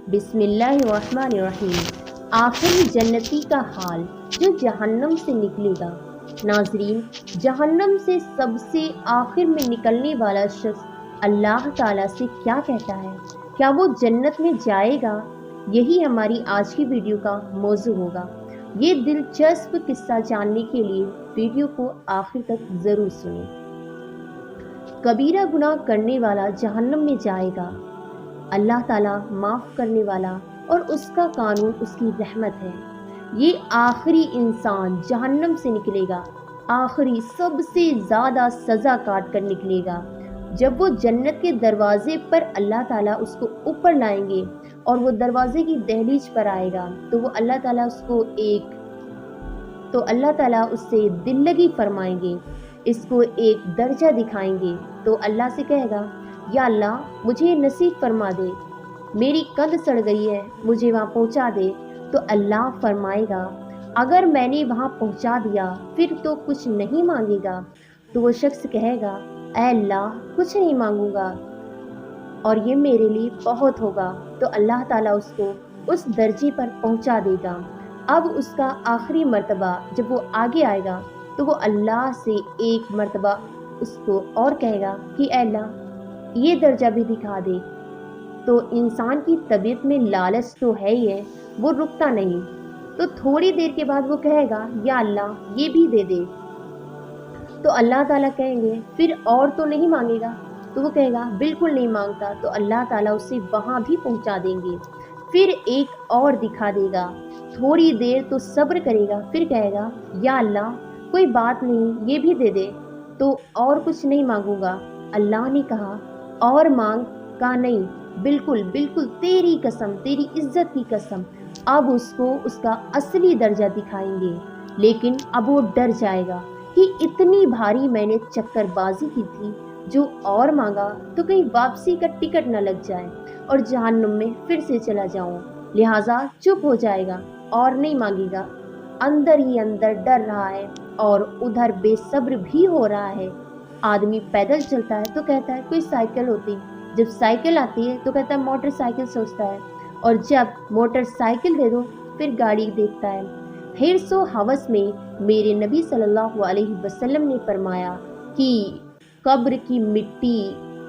बिस्मिल्लाहिर्रहमानिर्रहीम। आखिरी जन्नती का हाल जो जहन्नम से निकलेगा। नाजरीन, जहन्नम से सबसे आखिर में निकलने वाला शख्स अल्लाह ताला से क्या कहता है? क्या वो जन्नत में जाएगा? यही हमारी आज की वीडियो का मौजू होगा। ये दिलचस्प किस्सा जानने के लिए वीडियो को आखिर तक ज़रूर सुनें। कबीरा गुनाह करने वाला जहन्नम में जाएगा। अल्लाह ताला माफ़ करने वाला और उसका कानून उसकी रहमत है। ये आखिरी इंसान जहन्नम से निकलेगा, आखिरी सबसे ज़्यादा सज़ा काट कर निकलेगा। जब वो जन्नत के दरवाजे पर अल्लाह ताला उसको ऊपर लाएंगे और वो दरवाजे की दहलीज पर आएगा तो अल्लाह ताला उससे दिल लगी फरमाएंगे, इसको एक दर्जा दिखाएंगे। तो अल्लाह से कहेगा, या अल्लाह मुझे ये नसीब फरमा दे, मेरी कंध सड़ गई है, मुझे वहाँ पहुँचा दे। तो अल्लाह फरमाएगा, अगर मैंने वहाँ पहुँचा दिया फिर तो कुछ नहीं मांगेगा। तो वो शख्स कहेगा, ऐ अल्लाह कुछ नहीं मांगूंगा और ये मेरे लिए बहुत होगा। तो अल्लाह ताला उसको उस दर्जे पर पहुँचा देगा। अब उसका आखिरी मर्तबा जब वो आगे आएगा तो वो अल्लाह से एक मर्तबा उसको और कहेगा कि ऐ अल्लाह ये दर्जा भी दिखा दे। तो इंसान की तबीयत में लालच तो है ही है, वो रुकता नहीं। तो थोड़ी देर के बाद वो कहेगा, या अल्लाह ये भी दे दे। तो अल्लाह ताला कहेंगे, फिर और तो नहीं मांगेगा? तो वो कहेगा, बिल्कुल नहीं मांगता। तो अल्लाह ताला उसे वहाँ भी पहुँचा देंगे। फिर एक और दिखा देगा। थोड़ी देर तो सब्र करेगा, फिर कहेगा, या अल्लाह कोई बात नहीं, ये भी दे दे। तो और कुछ नहीं मांगूंगा। अल्लाह ने कहा, और मांग? का नहीं, बिल्कुल बिल्कुल, तेरी कसम, तेरी इज्जत की कसम। अब उसको उसका असली दर्जा दिखाएंगे। लेकिन अब वो डर जाएगा कि इतनी भारी मैंने चक्करबाजी की थी, जो और मांगा तो कहीं वापसी का टिकट न लग जाए और जहन्नुम में फिर से चला जाऊं। लिहाजा चुप हो जाएगा और नहीं मांगेगा। अंदर ही अंदर डर रहा है और उधर बेसब्र भी हो रहा है। आदमी पैदल चलता है तो कहता है कोई साइकिल होती, जब साइकिल आती है तो कहता है मोटरसाइकिल सोचता है, और जब मोटरसाइकिल दे दो फिर गाड़ी देखता है। हिर्सो हवस में मेरे नबी सल्लल्लाहु अलैहि वसल्लम ने फरमाया कि कब्र की मिट्टी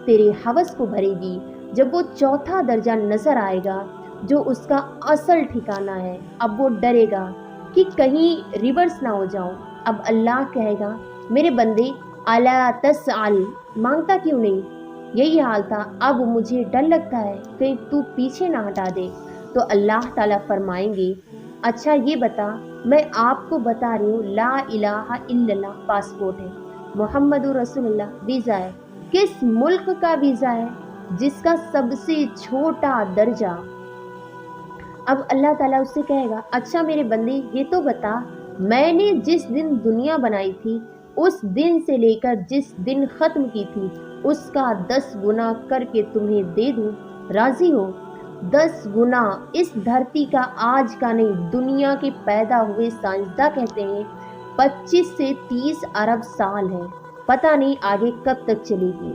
तेरे हवस को भरेगी। जब वो चौथा दर्जा नजर आएगा जो उसका असल ठिकाना है, अब वो डरेगा कि कहीं रिवर्स ना हो जाऊं। अब अल्लाह कहेगा, मेरे बंदे अला तसअल, मांगता क्यों नहीं? यही हाल था, अब मुझे डर लगता है कहीं तू पीछे ना हटा दे। तो अल्लाह ताला फरमाएंगे, अच्छा ये बता, मैं आपको बता रही हूँ, ला इलाहा इल्लल्लाह पासपोर्ट है, मोहम्मदुर रसूलुल्लाह वीज़ा है। किस मुल्क का वीज़ा है? जिसका सबसे छोटा दर्जा। अब अल्लाह ताला उससे कहेगा, अच्छा मेरे बंदे ये तो बता, मैंने जिस दिन दुनिया बनाई थी उस दिन से लेकर जिस दिन ख़त्म की थी उसका 10 गुना करके तुम्हें दे दूँ, राज़ी हो? 10 गुना। इस धरती का आज का नहीं, दुनिया के पैदा हुए साइंसदान कहते हैं 25 से 30 अरब साल है, पता नहीं आगे कब तक चलेगी।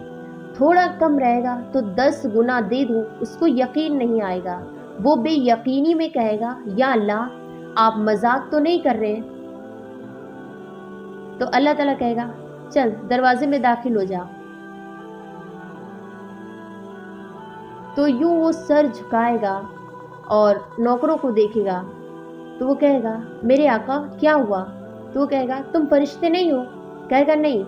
थोड़ा कम रहेगा तो 10 गुना दे दूँ, उसको यकीन नहीं आएगा। वो बेयकीनी में कहेगा, या अल्लाह आप मजाक तो नहीं कर रहे? तो अल्लाह ताला कहेगा, चल दरवाजे में दाखिल हो जा। तो यूं वो सर झुकाएगा और नौकरों को देखेगा। तो वो कहेगा, मेरे आका क्या हुआ? तो वो कहेगा, तुम फरिश्ते नहीं हो? कहेगा, नहीं,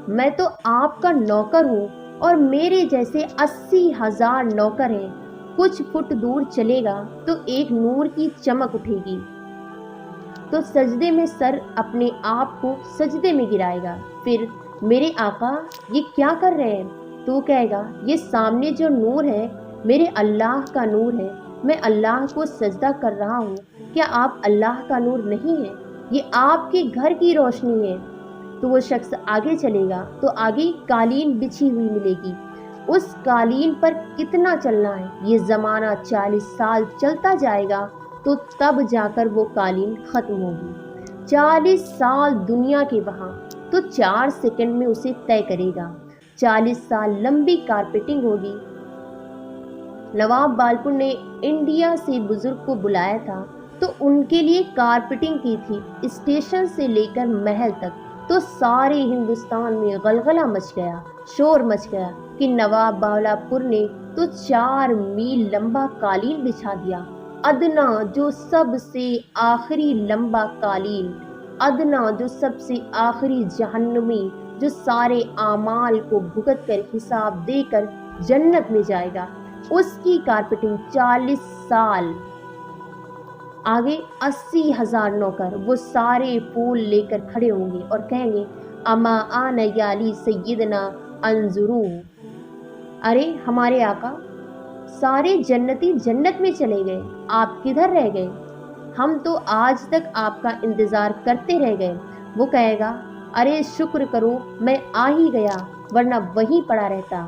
मैं तो आपका नौकर हूँ और मेरे जैसे 80,000 नौकर हैं। कुछ फुट दूर चलेगा तो एक नूर की चमक उठेगी, तो सजदे में सर अपने आप को सजदे में गिराएगा। फिर, मेरे आका ये क्या कर रहे हैं? तो वो कहेगा, ये सामने जो नूर है मेरे अल्लाह का नूर है, मैं अल्लाह को सजदा कर रहा हूँ। क्या आप अल्लाह का नूर नहीं है? ये आपके घर की रोशनी है। तो वो शख्स आगे चलेगा तो आगे कालीन बिछी हुई मिलेगी। उस कालीन पर कितना चलना है? ये ज़माना 40 साल चलता जाएगा तो तब जाकर वो कालीन ख़त्म होगी। 40 साल दुनिया के वहाँ तो 4 सेकंड में उसे तय करेगा। 40 साल लंबी कारपेटिंग होगी, نواب بالپور نے انڈیا سے بزرگ کو بلایا تھا تو ان کے لیے کارپیٹنگ کی تھی، اسٹیشن سے لے کر محل تک۔ تو سارے ہندوستان میں غلغلہ مچ گیا، شور مچ گیا کہ نواب بالپور نے تو 4 میل لمبا قالین بچھا دیا۔ ادنا جو سب سے آخری لمبا قالین، ادنا جو سب سے آخری جہنمی، جو سارے اعمال کو بھگت کر حساب دے کر جنت میں جائے گا، اس کی کارپیٹنگ 40 سال۔ آگے 80,000 نوکر، وہ سارے پھول لے کر کھڑے ہوں گے اور کہیں گے اما آن یالی سیدنا انظرو، ارے ہمارے آقا، سارے جنتی جنت میں چلے گئے، آپ کدھر رہ گئے؟ ہم تو آج تک آپ کا انتظار کرتے رہ گئے۔ وہ کہے گا ارے شکر کرو میں آ ہی گیا، ورنہ وہیں پڑا رہتا۔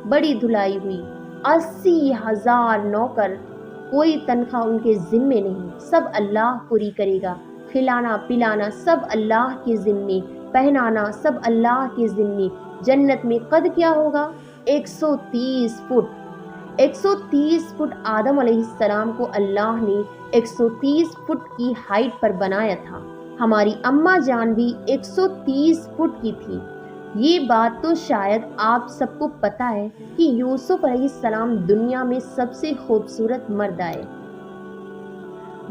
بڑی دھلائی ہوئی، 80,000 نوکر، کوئی تنخواہ ان کے ذمے نہیں، سب اللہ پوری کرے گا۔ کھلانا پلانا سب اللہ کے ذمے، پہنانا سب اللہ کے ذمے۔ جنت میں قد کیا ہوگا؟ 130 فٹ۔ 130 فٹ آدم علیہ السلام کو اللہ نے 130 فٹ کی ہائٹ پر بنایا تھا۔ ہماری اماں جان بھی 130 فٹ کی تھی۔ یہ بات تو شاید آپ سب کو پتہ ہے کہ یوسف علیہ السلام دنیا میں سب سے خوبصورت مرد آئے۔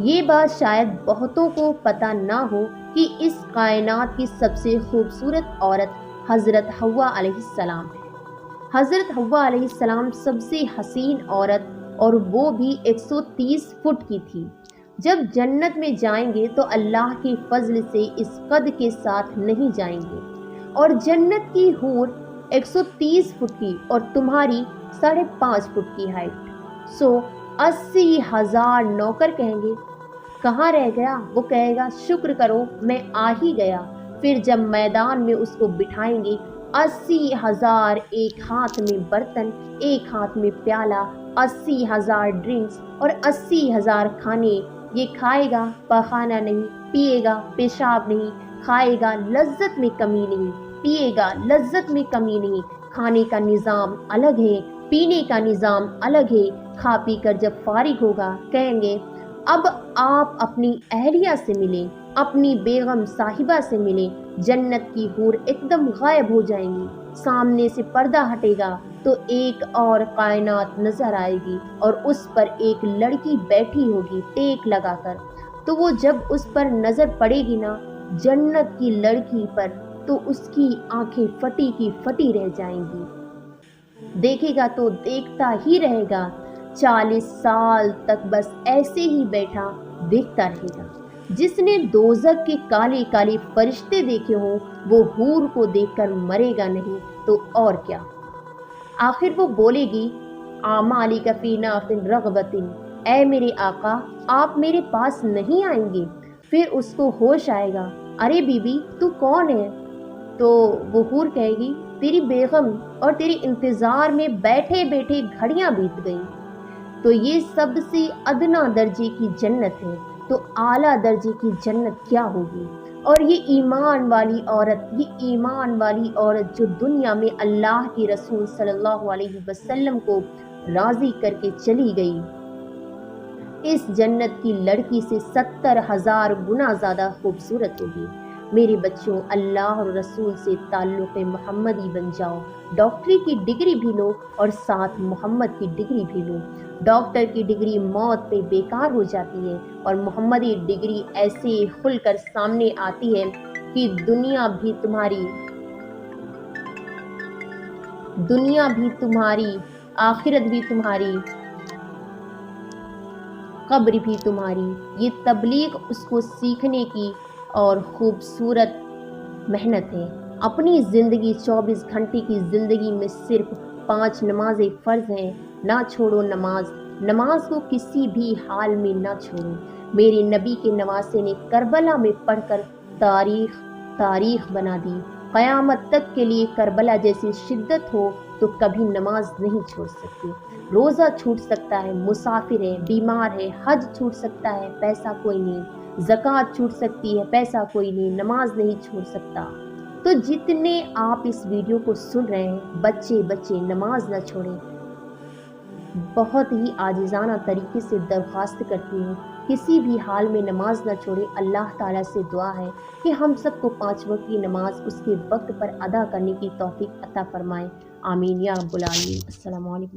یہ بات شاید بہتوں کو پتہ نہ ہو کہ اس کائنات کی سب سے خوبصورت عورت حضرت حوا علیہ السلام ہے۔ حضرت حوا علیہ السلام سب سے حسین عورت، اور وہ بھی 130 فٹ کی تھی۔ جب جنت میں جائیں گے تو اللہ کے فضل سے اس قد کے ساتھ نہیں جائیں گے، اور جنت کی حور 130 فٹ کی اور تمہاری 5.5 فٹ کی ہائٹ۔ 80,000 نوکر کہیں گے کہاں رہ گیا؟ وہ کہے گا شکر کرو میں آ ہی گیا۔ پھر جب میدان میں اس کو بٹھائیں گے، 80,000، ایک ہاتھ میں برتن، ایک ہاتھ میں پیالہ، 80,000 ڈرنکس اور 80,000 کھانے۔ یہ کھائے گا پخانہ نہیں، پیے گا پیشاب نہیں، کھائے گا لذت میں کمی نہیں، پیے گا لذت میں کمی نہیں۔ کھانے کا نظام الگ ہے، پینے کا نظام الگ ہے۔ کھا پی کر جب فارغ ہوگا کہیں گے اب آپ اپنی اہلیہ سے ملیں، اپنی بیگم صاحبہ سے ملیں۔ جنت کی حور ایک دم غائب ہو جائیں گی، سامنے سے پردہ ہٹے گا تو ایک اور کائنات نظر آئے گی، اور اس پر ایک لڑکی بیٹھی ہوگی ٹیک لگا کر۔ تو وہ جب اس پر نظر پڑے گی نا، جنت کی لڑکی پر، تو اس کی آنکھیں پھٹی کی پھٹی رہ جائیں گی۔ دیکھے گا تو دیکھتا ہی رہے گا، 40 سال تک بس ایسے ہی بیٹھا دیکھتا رہے گا۔ جس نے دوزخ کے کالے کالے فرشتے دیکھے ہوں وہ حور کو دیکھ کر مرے گا نہیں تو اور کیا۔ آخر وہ بولے گی اعمالی کا فی نافن رغبتن، اے میرے آقا آپ میرے پاس نہیں آئیں گے؟ پھر اس کو ہوش آئے گا، ارے بی بی تو کون ہے؟ تو وہ حور کہے گی تیری بیگم، اور تیرے انتظار میں بیٹھے بیٹھے گھڑیاں بیت گئیں۔ تو یہ سب سے ادنا درجے کی جنت ہے، تو اعلیٰ درجے کی جنت کیا ہوگی؟ اور یہ ایمان والی عورت، یہ ایمان والی عورت جو دنیا میں اللہ کی رسول صلی اللہ علیہ وسلم کو راضی کر کے چلی گئی، اس جنت کی لڑکی سے 70,000 گنا زیادہ خوبصورت ہوگی۔ میرے بچوں، اللہ اور رسول سے تعلق محمدی بن جاؤ۔ ڈاکٹری کی ڈگری بھی لو اور ساتھ محمد کی ڈگری بھی لو۔ ڈاکٹر کی ڈگری موت پہ بیکار ہو جاتی ہے، اور محمدی ڈگری ایسے کھل کر سامنے آتی ہے کہ دنیا بھی تمہاری، آخرت بھی تمہاری، قبر بھی تمہاری۔ یہ تبلیغ اس کو سیکھنے کی اور خوبصورت محنت ہے۔ اپنی زندگی 24 گھنٹے کی زندگی میں صرف 5 نمازیں فرض ہیں، نہ چھوڑو نماز۔ نماز کو کسی بھی حال میں نہ چھوڑو۔ میرے نبی کے نواسے نے کربلا میں پڑھ کر تاریخ بنا دی۔ قیامت تک کے لیے کربلا جیسی شدت ہو تو کبھی نماز نہیں چھوڑ سکتے۔ روزہ چھوٹ سکتا ہے، مسافر ہے، بیمار ہے، حج چھوٹ سکتا ہے، پیسہ کوئی نہیں، زکوٰۃ چھوٹ سکتی ہے، پیسہ کوئی نہیں، نماز نہیں چھوڑ سکتا۔ تو جتنے آپ اس ویڈیو کو سن رہے ہیں، بچے نماز نہ چھوڑیں۔ بہت ہی عاجزانہ طریقے سے درخواست کرتی ہوں، کسی بھی حال میں نماز نہ چھوڑے۔ اللہ تعالیٰ سے دعا ہے کہ ہم سب کو 5 وقت کی نماز اس کے وقت پر ادا کرنے کی توفیق عطا فرمائے۔ آمین یا رب العالمین۔ السلام علیکم۔